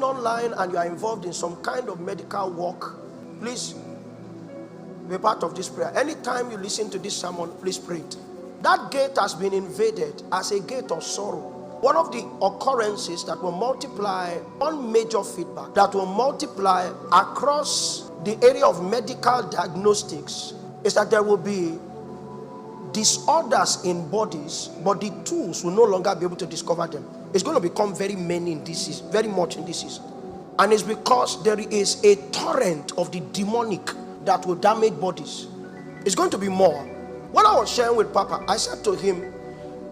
online and you are involved in some kind of medical work, please be part of this prayer. Anytime you listen to this sermon, please pray it. That gate has been invaded as a gate of sorrow. One of the occurrences that will multiply, one major feedback that will multiply across the area of medical diagnostics, is that there will be disorders in bodies, but the tools will no longer be able to discover them. It's going to become very many in this season, very much in this season. And it's because there is a torrent of the demonic that will damage bodies. It's going to be more. When I was sharing with Papa, I said to him,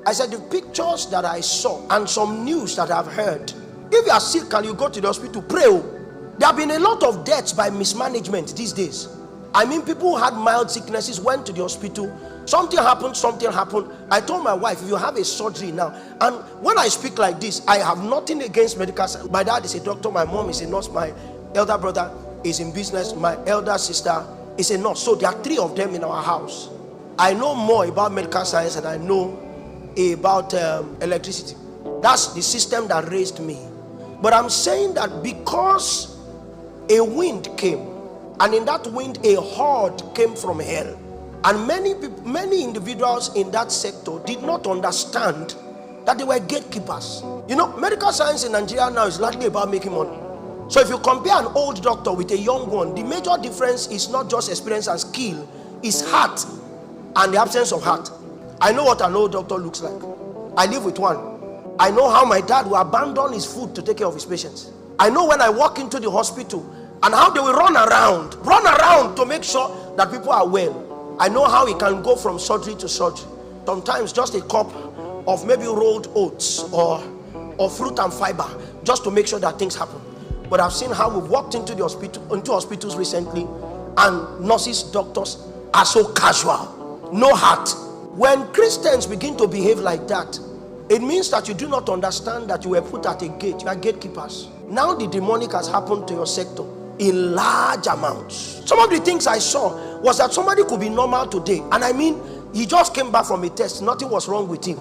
I said, the pictures that I saw and some news that I've heard, if you are sick and you go to the hospital, pray. There have been a lot of deaths by mismanagement these days. I mean, people who had mild sicknesses went to the hospital. Something happened. I told my wife, if you have a surgery now, and when I speak like this, I have nothing against medical science. My dad is a doctor, my mom is a nurse, my elder brother is in business, my elder sister is a nurse. So there are 3 of them in our house. I know more about medical science than I know about electricity. That's the system that raised me. But I'm saying that because a wind came, and in that wind a horde came from hell, and many individuals in that sector did not understand that they were gatekeepers. You know, medical science in Nigeria now is largely about making money. So if you compare an old doctor with a young one, the major difference is not just experience and skill, it's heart and the absence of heart. I know what an old doctor looks like. I live with one. I know how my dad will abandon his food to take care of his patients. I know when I walk into the hospital and how they will run around to make sure that people are well. I know how he can go from surgery to surgery. Sometimes just a cup of maybe rolled oats or fruit and fiber just to make sure that things happen. But I've seen how we've walked into hospitals recently, and nurses, doctors are so casual, no heart. When Christians begin to behave like that, it means that you do not understand that you were put at a gate. You are gatekeepers. Now the demonic has happened to your sector in large amounts. Some of the things I saw was that somebody could be normal today, and I mean, he just came back from a test, nothing was wrong with him,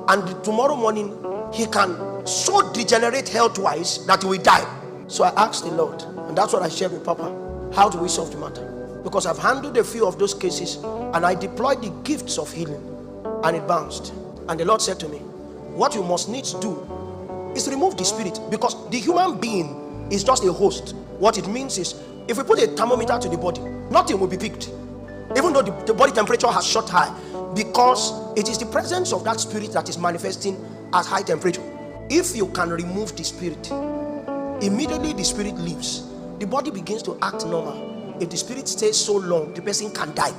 and tomorrow morning he can so degenerate health-wise that he will die. So I asked the Lord, and that's what I shared with Papa, how do we solve the matter? Because I've handled a few of those cases, and I deployed the gifts of healing, and it bounced. And the Lord said to me, what you must need to do is remove the spirit, because the human being is just a host. What it means is, if we put a thermometer to the body, nothing will be picked, even though the body temperature has shot high, because it is the presence of that spirit that is manifesting at high temperature. If you can remove the spirit, immediately the spirit leaves, the body begins to act normal. If the spirit stays so long, the person can die.